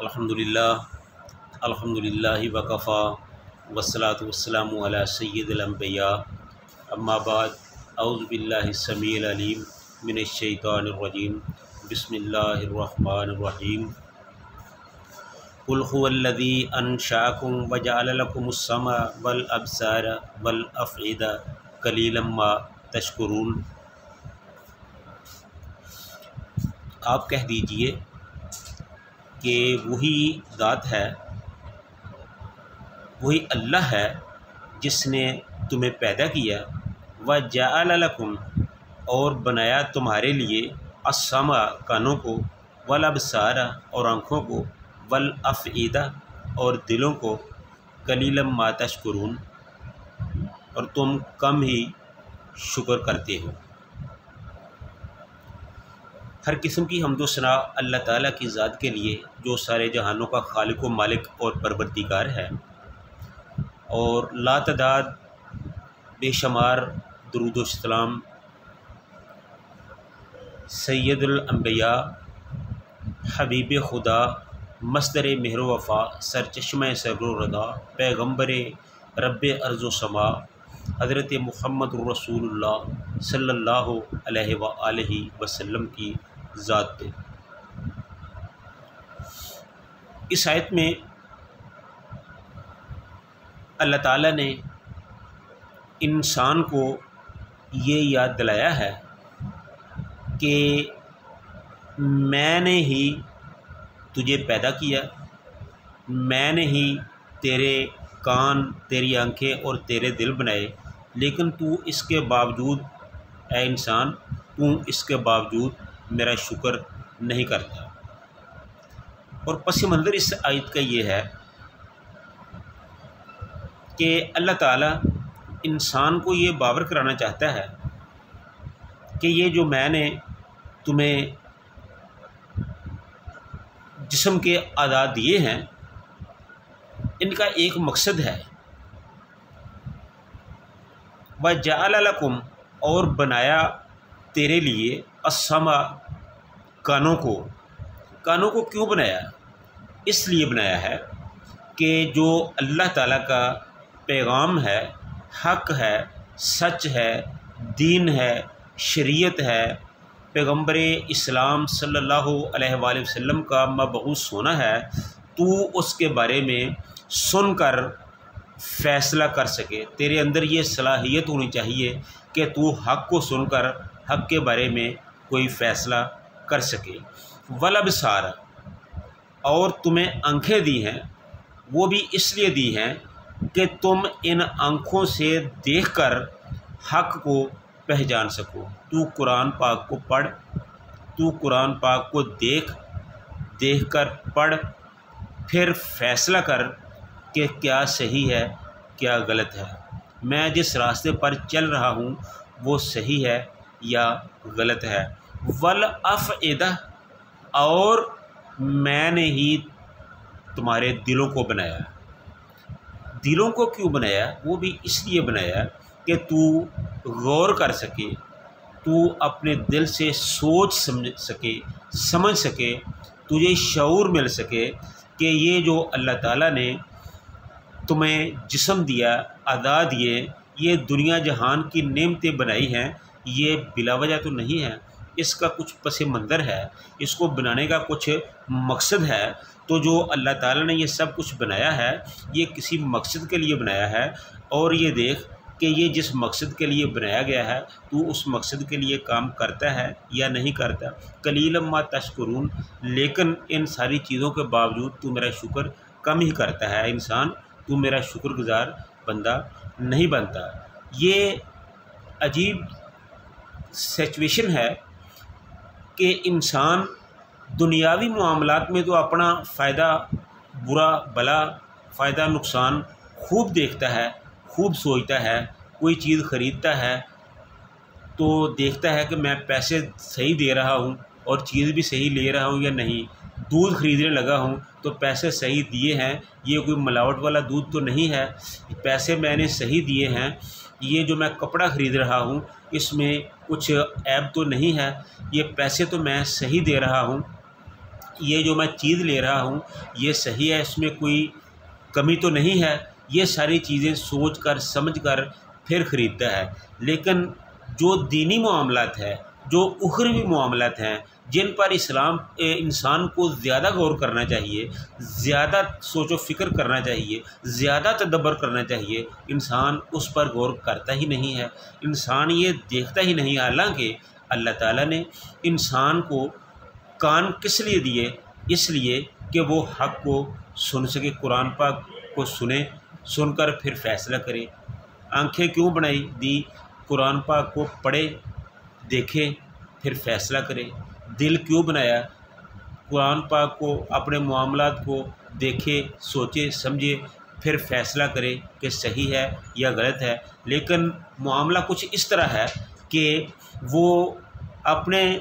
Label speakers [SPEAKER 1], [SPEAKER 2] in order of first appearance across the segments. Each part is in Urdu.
[SPEAKER 1] الحمدللہ وکفا والصلاة والسلام علی سید الانبیاء اما بعد اعوذ باللہ السمیع العلیم من الشیطان الرجیم بسم اللہ الرحمن الرحیم قل هو الذی انشأکم وجعل لکم السمع والابصار والافئدہ قلیلا ما تشکرون۔ آپ کہہ دیجئے کہ وہی ذات ہے، وہی اللہ ہے جس نے تمہیں پیدا کیا، وَجَعَلَ لَكُمْ اور بنایا تمہارے لیے السَّمْعَ کانوں کو، وَالْأَبْصَارَ اور آنکھوں کو، وَالْأَفْئِدَةَ اور دلوں کو، قَلِيلًا مَا تَشْكُرُونَ اور تم کم ہی شکر کرتے ہو۔ ہر قسم کی حمد و ثنا اللہ تعالیٰ کی ذات کے لیے جو سارے جہانوں کا خالق و مالک اور پروردگار ہے، اور لا تعداد بے شمار درود و سلام سید الانبیاء، حبیب خدا، مصدر مہر و وفا، سرچشمہ سر و رضا، پیغمبر رب ارض و سما، حضرت محمد رسول اللہ صلی اللہ علیہ وآلہ وسلم کی ذات پہ۔ اس آیت میں اللہ تعالیٰ نے انسان کو یہ یاد دلایا ہے کہ میں نے ہی تجھے پیدا کیا، میں نے ہی تیرے کان، تیری آنکھیں اور تیرے دل بنائے، لیکن تو اس کے باوجود اے انسان، تو اس کے باوجود میرا شکر نہیں کرتا۔ اور پس منظر اس آیت کا یہ ہے کہ اللہ تعالیٰ انسان کو یہ باور کرانا چاہتا ہے کہ یہ جو میں نے تمہیں جسم کے اعضاء دیے ہیں، ان کا ایک مقصد ہے، وَجَعَلَ لَكُمْ اور بنایا تیرے لیے السَّمْعَ کانوں کو۔ کانوں کو کیوں بنایا؟ اس لیے بنایا ہے کہ جو اللہ تعالیٰ کا پیغام ہے، حق ہے، سچ ہے، دین ہے، شریعت ہے، پیغمبر اسلام صلی اللہ علیہ وآلہ وسلم کا مبعوث ہونا ہے، تو اس کے بارے میں سن کر فیصلہ کر سکے۔ تیرے اندر یہ صلاحیت ہونی چاہیے کہ تو حق کو سن کر حق کے بارے میں کوئی فیصلہ کر سکے۔ وَالْأَبْصَارَ اور تمہیں آنکھیں دی ہیں، وہ بھی اس لیے دی ہیں کہ تم ان آنکھوں سے دیکھ کر حق کو پہچان سکو۔ تو قرآن پاک کو پڑھ، تو قرآن پاک کو دیکھ کر پڑھ، پھر فیصلہ کر کہ کیا صحیح ہے کیا غلط ہے، میں جس راستے پر چل رہا ہوں وہ صحیح ہے یا غلط ہے۔ وَالْأَفْئِدَةَ اور میں نے ہی تمہارے دلوں کو بنایا۔ دلوں کو کیوں بنایا؟ وہ بھی اس لیے بنایا کہ تو غور کر سکے، تو اپنے دل سے سوچ سمجھ سکے، تجھے شعور مل سکے کہ یہ جو اللہ تعالیٰ نے تمہیں جسم دیا، اعضاء دیے، یہ دنیا جہان کی نعمتیں بنائی ہیں، یہ بلا وجہ تو نہیں ہے، اس کا کچھ پس منظر ہے، اس کو بنانے کا کچھ مقصد ہے۔ تو جو اللہ تعالیٰ نے یہ سب کچھ بنایا ہے، یہ کسی مقصد کے لیے بنایا ہے، اور یہ دیکھ کہ یہ جس مقصد کے لیے بنایا گیا ہے تو اس مقصد کے لیے کام کرتا ہے یا نہیں کرتا۔ قلیلا ما تشکرون، لیکن ان ساری چیزوں کے باوجود تو میرا شکر کم ہی کرتا ہے انسان، تو میرا شکر گزار بندہ نہیں بنتا۔ یہ عجیب سچویشن ہے کہ انسان دنیاوی معاملات میں تو اپنا فائدہ برا بلا، فائدہ نقصان خوب دیکھتا ہے، خوب سوچتا ہے، کوئی چیز خریدتا ہے تو دیکھتا ہے کہ میں پیسے صحیح دے رہا ہوں اور چیز بھی صحیح لے رہا ہوں یا نہیں، دودھ خریدنے لگا ہوں تو پیسے صحیح دیے ہیں، یہ کوئی ملاوٹ والا دودھ تو نہیں ہے، پیسے میں نے صحیح دیے ہیں، یہ جو میں کپڑا خرید رہا ہوں اس میں کچھ عیب تو نہیں ہے، یہ پیسے تو میں صحیح دے رہا ہوں۔ یہ جو میں چیز لے رہا ہوں یہ صحیح ہے، اس میں کوئی کمی تو نہیں ہے، یہ ساری چیزیں سوچ کر سمجھ کر پھر خریدتا ہے۔ لیکن جو دینی معاملات ہیں، جو اخروی معاملات ہیں، جن پر اسلام انسان کو زیادہ غور کرنا چاہیے، زیادہ سوچ و فکر کرنا چاہیے، زیادہ تدبر کرنا چاہیے، انسان اس پر غور کرتا ہی نہیں ہے، انسان یہ دیکھتا ہی نہیں۔ حالانکہ اللہ تعالیٰ نے انسان کو کان کس لیے دیے؟ اس لیے کہ وہ حق کو سن سکے، قرآن پاک کو سن کر پھر فیصلہ کرے۔ آنکھیں کیوں بنائی دی؟ قرآن پاک کو پڑھے، دیکھے، پھر فیصلہ کرے۔ دل کیوں بنایا؟ قرآن پاک کو، اپنے معاملات کو دیکھے، سوچے، سمجھے، پھر فیصلہ کرے کہ صحیح ہے یا غلط ہے۔ لیکن معاملہ کچھ اس طرح ہے کہ وہ اپنے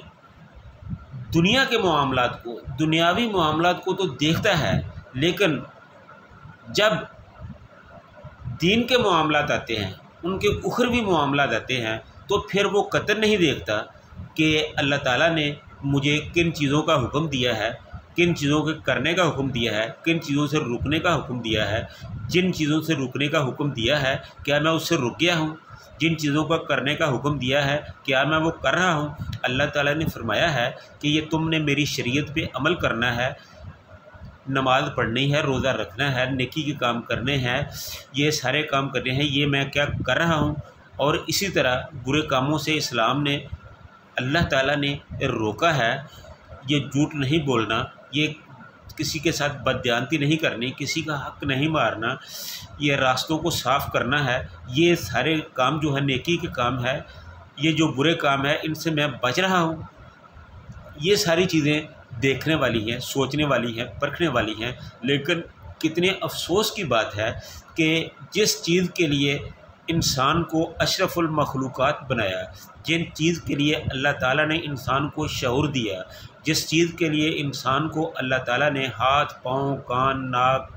[SPEAKER 1] دنیا کے معاملات کو، دنیاوی معاملات کو تو دیکھتا ہے، لیکن جب دین کے معاملات آتے ہیں، ان کے اخروی معاملات آتے ہیں، تو پھر وہ قطعاً نہیں دیکھتا کہ اللہ تعالیٰ نے مجھے کن چیزوں کا حکم دیا ہے، کن چیزوں کے کرنے کا حکم دیا ہے، کن چیزوں سے رکنے کا حکم دیا ہے۔ جن چیزوں سے رکنے کا حکم دیا ہے کیا میں اس سے رک گیا ہوں؟ جن چیزوں کا کرنے کا حکم دیا ہے کیا میں وہ کر رہا ہوں؟ اللہ تعالیٰ نے فرمایا ہے کہ یہ تم نے میری شریعت پہ عمل کرنا ہے، نماز پڑھنی ہے، روزہ رکھنا ہے، نیکی کے کام کرنے ہیں، یہ سارے کام کرنے ہیں، یہ میں کیا کر رہا ہوں؟ اور اسی طرح برے کاموں سے اسلام نے، اللہ تعالیٰ نے روکا ہے۔ یہ جھوٹ نہیں بولنا، یہ کسی کے ساتھ بددیانتی نہیں کرنی، کسی کا حق نہیں مارنا، یہ راستوں کو صاف کرنا ہے۔ یہ سارے کام جو ہے نیکی کے کام ہے، یہ جو برے کام ہے ان سے میں بچ رہا ہوں۔ یہ ساری چیزیں دیکھنے والی ہیں، سوچنے والی ہیں، پرکھنے والی ہیں۔ لیکن کتنے افسوس کی بات ہے کہ جس چیز کے لیے انسان کو اشرف المخلوقات بنایا، جن چیز کے لیے اللہ تعالیٰ نے انسان کو شعور دیا، جس چیز کے لیے انسان کو اللہ تعالیٰ نے ہاتھ، پاؤں، کان، ناک،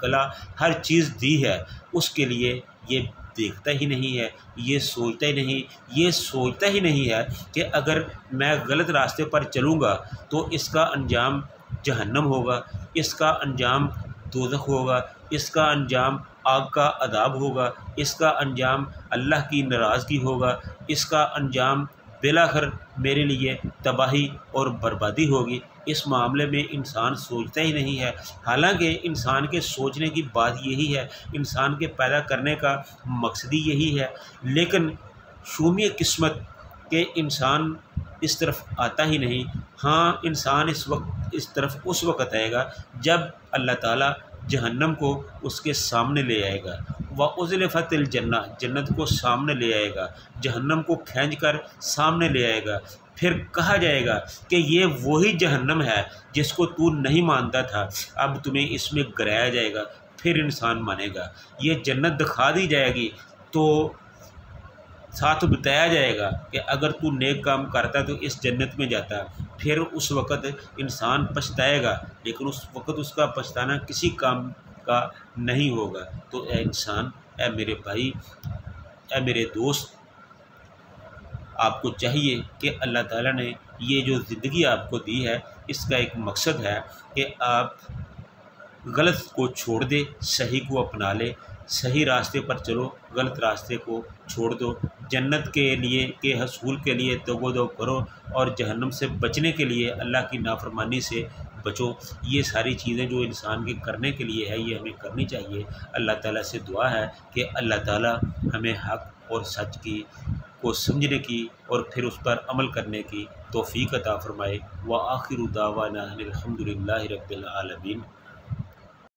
[SPEAKER 1] گلا، ہر چیز دی ہے، اس کے لیے یہ دیکھتا ہی نہیں ہے، یہ سوچتا ہی نہیں، یہ سوچتا ہی نہیں ہے کہ اگر میں غلط راستے پر چلوں گا تو اس کا انجام جہنم ہوگا، اس کا انجام دوزخ ہوگا، اس کا انجام آگ کا عذاب ہوگا، اس کا انجام اللہ کی ناراضگی ہوگا، اس کا انجام بالآخر میرے لیے تباہی اور بربادی ہوگی۔ اس معاملے میں انسان سوچتا ہی نہیں ہے۔ حالانکہ انسان کے سوچنے کی بات یہی ہے، انسان کے پیدا کرنے کا مقصد ہی یہی ہے، لیکن شومی قسمت کہ انسان اس طرف آتا ہی نہیں۔ ہاں، انسان اس طرف اس وقت آئے گا جب اللہ تعالیٰ جہنم کو اس کے سامنے لے آئے گا، وَأُزْلِفَتِ الْجَنَّةُ، جنت کو سامنے لے آئے گا، جہنم کو کھینچ کر سامنے لے آئے گا۔ پھر کہا جائے گا کہ یہ وہی جہنم ہے جس کو تو نہیں مانتا تھا، اب تمہیں اس میں گرایا جائے گا۔ پھر انسان مانے گا۔ یہ جنت دکھا دی جائے گی تو ساتھ بتایا جائے گا کہ اگر تو نیک کام کرتا تو اس جنت میں جاتا۔ پھر اس وقت انسان پچھتائے گا، لیکن اس وقت اس کا پچھتانا کسی کام کا نہیں ہوگا۔ تو اے انسان، اے میرے بھائی، اے میرے دوست، آپ کو چاہیے کہ اللہ تعالیٰ نے یہ جو زندگی آپ کو دی ہے، اس کا ایک مقصد ہے کہ آپ غلط کو چھوڑ دے، صحیح کو اپنا لے، صحیح راستے پر چلو، غلط راستے کو چھوڑ دو، جنت کے لیے کے حصول کے لیے دوگو کرو، اور جہنم سے بچنے کے لیے اللہ کی نافرمانی سے بچو۔ یہ ساری چیزیں جو انسان کے کرنے کے لیے ہے، یہ ہمیں کرنی چاہیے۔ اللہ تعالیٰ سے دعا ہے کہ اللہ تعالیٰ ہمیں حق اور سچ کو سمجھنے کی اور پھر اس پر عمل کرنے کی توفیق عطا فرمائے۔ وآخر دعوانا ان الحمد للہ رب العالمین۔